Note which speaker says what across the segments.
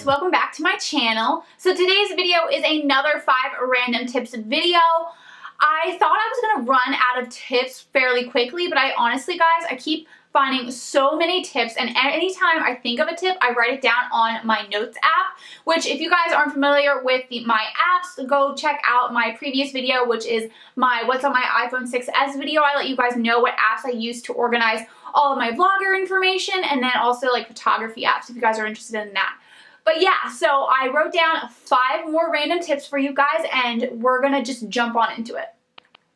Speaker 1: loves, welcome back to my channel. So today's video is another 5 random tips video. I thought I was gonna run out of tips fairly quickly, but I honestly, guys, I keep finding so many tips, and anytime I think of a tip, I write it down on my notes app, which if you guys aren't familiar with my apps, go check out my previous video, which is my what's on my iPhone 6s video. I let you guys know what apps I use to organize all of my vlogger information, and then also like photography apps if you guys are interested in that. But yeah, so I wrote down 5 more random tips for you guys, and we're gonna just jump on into it.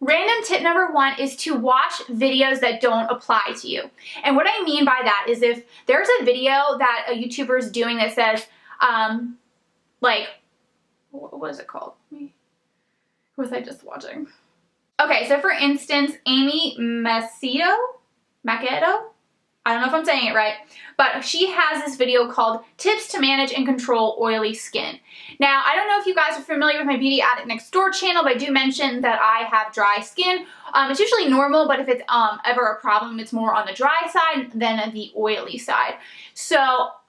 Speaker 1: Random tip number 1 is to watch videos that don't apply to you. And what I mean by that is if there's a video that a YouTuber is doing that says, like, what is it called? Who was I just watching? Okay, so for instance, Amy Macedo? I don't know if I'm saying it right, but she has this video called Tips to Manage and Control Oily Skin. Now, I don't know if you guys are familiar with my Beauty Addict Next Door channel, but I do mention that I have dry skin. It's usually normal, but if it's ever a problem, it's more on the dry side than the oily side. So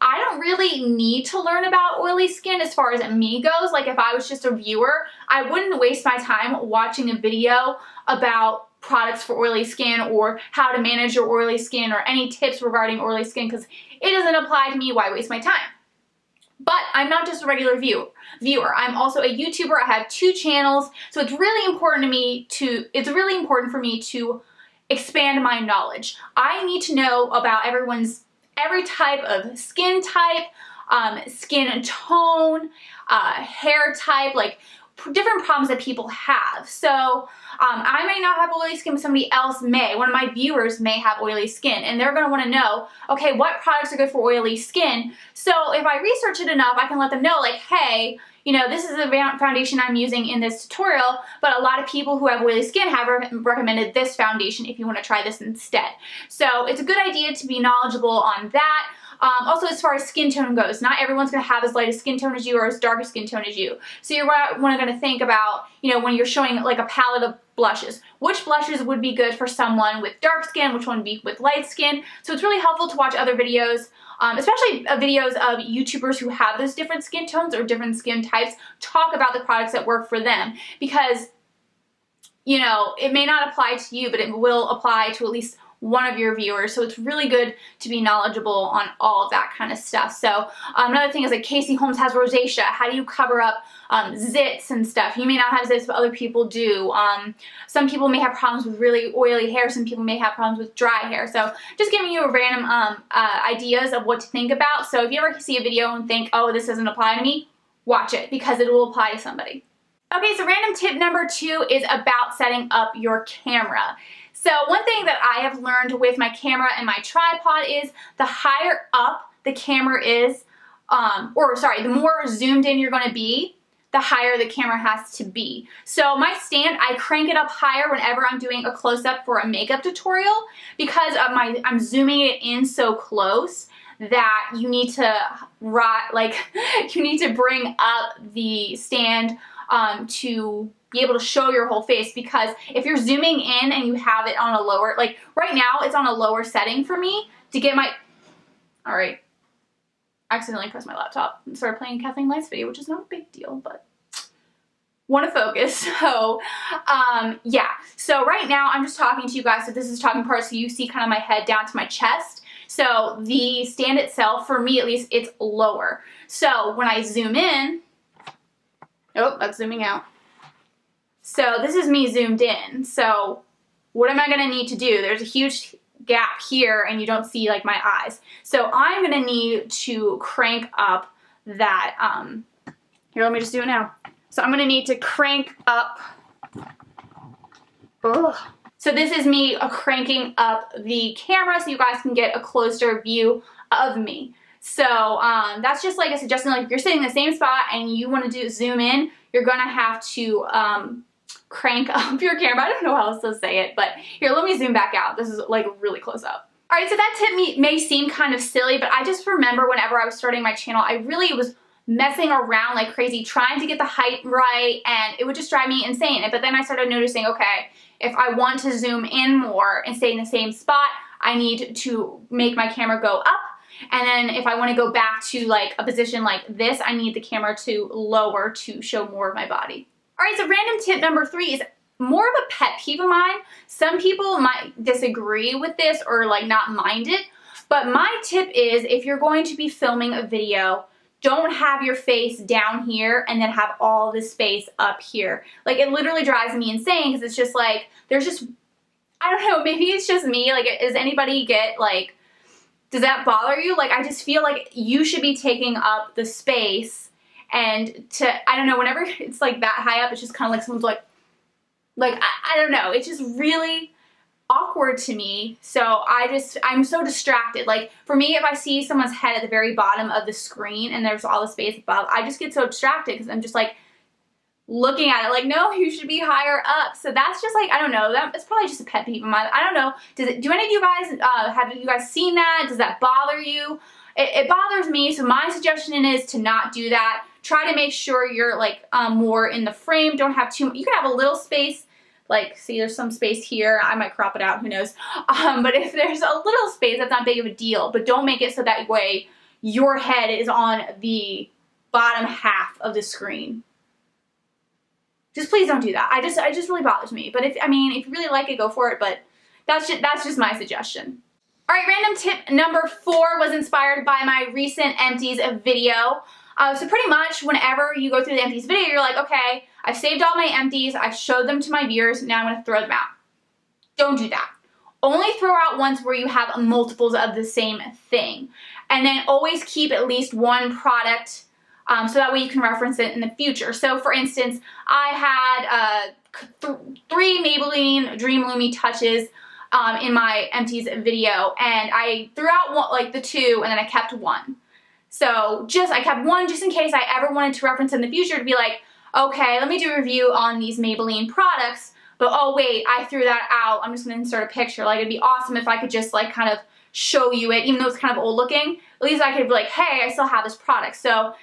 Speaker 1: I don't really need to learn about oily skin as far as me goes. Like if I was just a viewer, I wouldn't waste my time watching a video about products for oily skin or how to manage your oily skin or any tips regarding oily skin because it doesn't apply to me. Why waste my time? But I'm not just a regular viewer. I'm also a YouTuber. I have 2 channels, so it's really important for me to expand my knowledge. I need to know about every type of skin type, skin tone, hair type, like different problems that people have. So I may not have oily skin, but somebody else may. One of my viewers may have oily skin, and they're going to want to know, okay, what products are good for oily skin? So if I research it enough, I can let them know, like, hey, you know, this is the foundation I'm using in this tutorial, but a lot of people who have oily skin have recommended this foundation if you want to try this instead. So it's a good idea to be knowledgeable on that. Also, as far as skin tone goes, not everyone's going to have as light a skin tone as you or as dark a skin tone as you. So you're going to think about, you know, when you're showing like a palette of blushes, which blushes would be good for someone with dark skin, which one would be with light skin. So it's really helpful to watch other videos, especially videos of YouTubers who have those different skin tones or different skin types, talk about the products that work for them, because, you know, it may not apply to you, but it will apply to at least one of your viewers. So it's really good to be knowledgeable on all of that kind of stuff. So another thing is like Casey Holmes has rosacea. How do you cover up zits and stuff? You may not have zits, but other people do. Some people may have problems with really oily hair. Some people may have problems with dry hair. So just giving you a random ideas of what to think about. So if you ever see a video and think, oh, this doesn't apply to me, watch it because it will apply to somebody. Okay, so random tip number 2 is about setting up your camera. So one thing that I have learned with my camera and my tripod is the higher up the camera is, the more zoomed in you're going to be, the higher the camera has to be. So my stand, I crank it up higher whenever I'm doing a close-up for a makeup tutorial because of I'm zooming it in so close that you need to bring up the stand to be able to show your whole face, because if you're zooming in and you have it on a lower, like right now it's on a lower setting for me to get my, alright, accidentally pressed my laptop and started playing Kathleen Light's video, which is not a big deal, but want to focus. So yeah, so right now I'm just talking to you guys, so this is talking part, so you see kind of my head down to my chest. So the stand itself, for me at least, it's lower. So when I zoom in, oh, that's zooming out. So this is me zoomed in. So what am I going to need to do? There's a huge gap here and you don't see like my eyes. So I'm going to need to crank up that, here, let me just do it now. So I'm going to need to crank up, so this is me cranking up the camera so you guys can get a closer view of me. So that's just like a suggestion, like if you're sitting in the same spot and you want to zoom in, you're going to have to crank up your camera. I don't know how else to say it, but here, let me zoom back out. This is like really close up. Alright, so that tip may seem kind of silly, but I just remember whenever I was starting my channel, I really was messing around like crazy, trying to get the height right, and it would just drive me insane. But then I started noticing, okay, if I want to zoom in more and stay in the same spot, I need to make my camera go up And then if I want to go back to like a position like this, I need the camera to lower to show more of my body. All right, so random tip number 3 is more of a pet peeve of mine. Some people might disagree with this or like not mind it, but my tip is if you're going to be filming a video, don't have your face down here and then have all this space up here. Like, it literally drives me insane because it's just like, there's just, I don't know, maybe it's just me. Like, does anybody get like, does that bother you? Like, I just feel like you should be taking up the space. And I don't know, whenever it's like that high up, it's just kind of like someone's like I don't know. It's just really awkward to me. So I'm so distracted. Like, for me, if I see someone's head at the very bottom of the screen and there's all the space above, I just get so distracted because I'm just like looking at it like, no, you should be higher up. So that's just like, I don't know, it's probably just a pet peeve of mine. I don't know. Do any of you guys, have you guys seen that? Does that bother you? It bothers me, so my suggestion is to not do that. Try to make sure you're like more in the frame. Don't have too much. You can have a little space. Like, see, there's some space here. I might crop it out, who knows. But if there's a little space, that's not big of a deal. But don't make it so that way your head is on the bottom half of the screen. Just please don't do that. It just really bothers me. But if you really like it, go for it. But that's just my suggestion. All right, random tip number 4 was inspired by my recent Empties video. So pretty much whenever you go through the Empties video, you're like, okay, I've saved all my Empties, I've showed them to my viewers, now I'm going to throw them out. Don't do that. Only throw out ones where you have multiples of the same thing. And then always keep at least one product so that way you can reference it in the future. So for instance, I had 3 Maybelline Dream Lumi Touches in my Empties video, and I threw out like the 2 and then I kept 1. So I kept 1 just in case I ever wanted to reference in the future to be like, okay, let me do a review on these Maybelline products, but oh wait, I threw that out, I'm just going to insert a picture. Like, it'd be awesome if I could just like kind of show you it, even though it's kind of old looking. At least I could be like, hey, I still have this product. So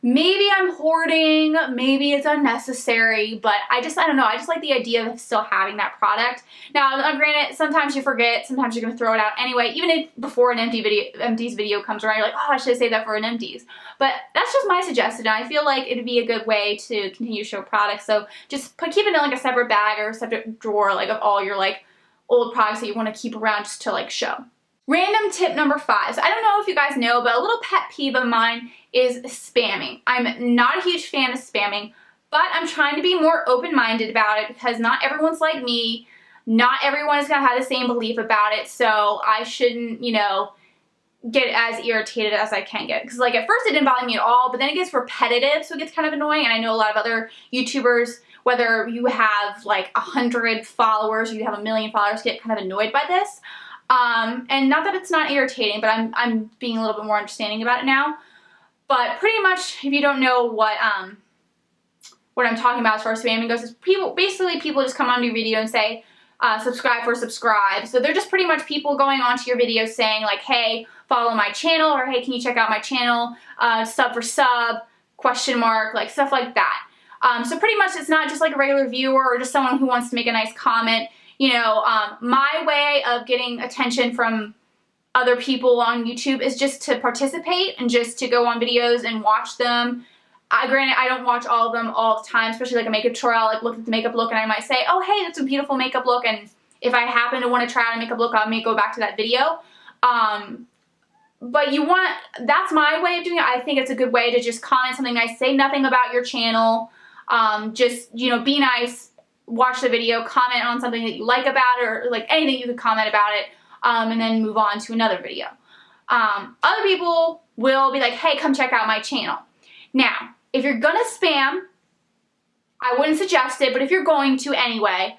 Speaker 1: maybe I'm hoarding, maybe it's unnecessary, but I don't know, I just like the idea of still having that product. Now, granted, sometimes you forget, sometimes you're going to throw it out anyway, even if before an Empties video comes around, you're like, oh, I should have saved that for an Empties. But that's just my suggestion. I feel like it'd be a good way to continue to show products, so just keep it in like a separate bag or a separate drawer, like of all your like old products that you want to keep around just to like show. Random tip number 5. So I don't know if you guys know, but a little pet peeve of mine is spamming. I'm not a huge fan of spamming, but I'm trying to be more open-minded about it because not everyone's like me. Not everyone is going to have the same belief about it, so I shouldn't, you know, get as irritated as I can get. Because like at first it didn't bother me at all, but then it gets repetitive, so it gets kind of annoying. And I know a lot of other YouTubers, whether you have like 100 followers or you have 1 million followers, get kind of annoyed by this. And not that it's not irritating, but I'm being a little bit more understanding about it now. But pretty much, if you don't know what I'm talking about as far as spamming goes, is people just come onto your video and say, subscribe for subscribe. So they're just pretty much people going onto your video saying like, hey, follow my channel, or hey, can you check out my channel, sub for sub, question mark, like stuff like that. So pretty much it's not just like a regular viewer or just someone who wants to make a nice comment. You know, my way of getting attention from other people on YouTube is just to participate and just to go on videos and watch them. Granted, I don't watch all of them all the time, especially like a makeup tutorial. I'll like look at the makeup look and I might say, oh hey, that's a beautiful makeup look, and if I happen to want to try out a makeup look, I may go back to that video. But that's my way of doing it. I think it's a good way to just comment something nice, say nothing about your channel, just, you know, be nice, watch the video, comment on something that you like about it, or like anything you could comment about it, and then move on to another video. Other people will be like, hey, come check out my channel. Now, if you're gonna spam, I wouldn't suggest it, but if you're going to anyway,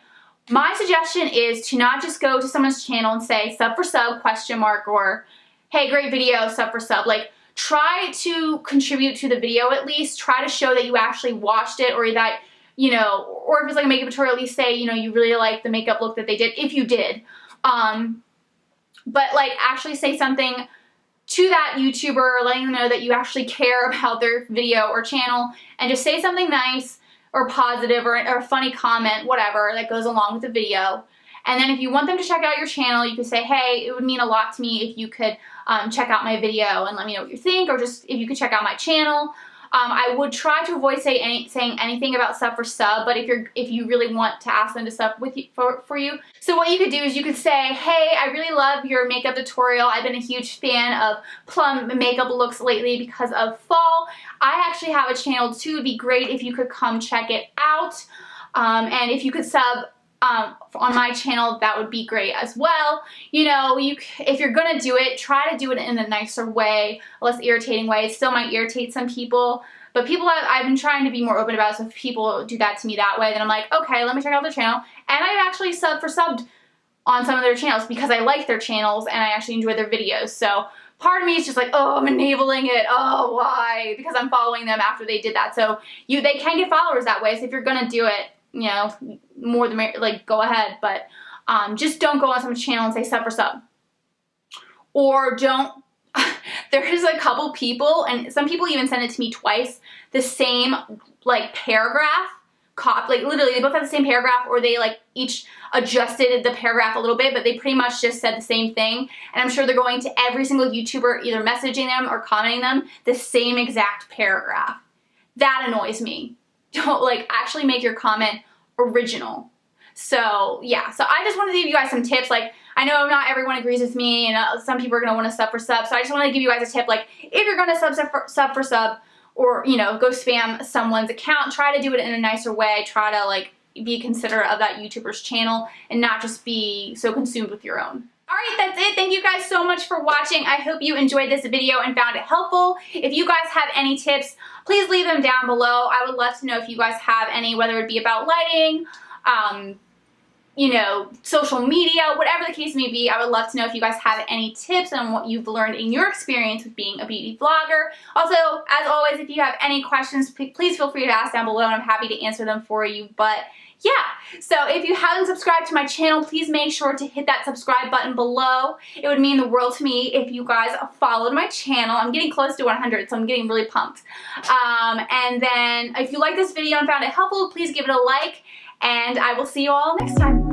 Speaker 1: my suggestion is to not just go to someone's channel and say sub for sub, question mark, or hey, great video, sub for sub. Like, try to contribute to the video at least. Try to show that you actually watched it, or that, you know, or if it's like a makeup tutorial, at least say, you know, you really like the makeup look that they did, if you did. But like actually say something to that YouTuber, letting them know that you actually care about their video or channel, and just say something nice or positive or a funny comment, whatever, that goes along with the video. And then if you want them to check out your channel, you could say, hey, it would mean a lot to me if you could check out my video and let me know what you think, or just if you could check out my channel. I would try to avoid saying anything about sub for sub, but if you really want to ask them to sub with you, for you. So what you could do is you could say, hey, I really love your makeup tutorial. I've been a huge fan of plum makeup looks lately because of fall. I actually have a channel too. It'd be great if you could come check it out. And if you could sub on my channel, that would be great as well. You know, if you're gonna do it, try to do it in a nicer way, a less irritating way. It still might irritate some people, but I've been trying to be more open about it, so if people do that to me that way, then I'm like, okay, let me check out their channel. And I've actually subbed on some of their channels because I like their channels and I actually enjoy their videos. So part of me is just like, oh, I'm enabling it. Oh, why? Because I'm following them after they did that. So they can get followers that way. So if you're gonna do it, you know, more than like, go ahead, but just don't go on someone's channel and say sub for sub. Or don't, there is a couple people, and some people even send it to me twice, the same like paragraph, like literally they both have the same paragraph, or they like each adjusted the paragraph a little bit, but they pretty much just said the same thing. And I'm sure they're going to every single YouTuber, either messaging them or commenting them the same exact paragraph. That annoys me. Don't, like, actually make your comment original. So yeah, so I just wanted to give you guys some tips. Like, I know not everyone agrees with me, and some people are going to want to sub for sub, so I just want to give you guys a tip. Like, if you're going to sub for sub, or, you know, go spam someone's account, try to do it in a nicer way. Try to, like, be considerate of that YouTuber's channel and not just be so consumed with your own. Alright, that's it. Thank you guys so much for watching. I hope you enjoyed this video and found it helpful. If you guys have any tips, please leave them down below. I would love to know if you guys have any, whether it be about lighting, you know, social media, whatever the case may be. I would love to know if you guys have any tips on what you've learned in your experience with being a beauty vlogger. Also, as always, if you have any questions, please feel free to ask down below, and I'm happy to answer them for you. But yeah, so if you haven't subscribed to my channel, please make sure to hit that subscribe button below. It would mean the world to me if you guys followed my channel. I'm getting close to 100, so I'm getting really pumped. And then if you like this video and found it helpful, please give it a like, and I will see you all next time.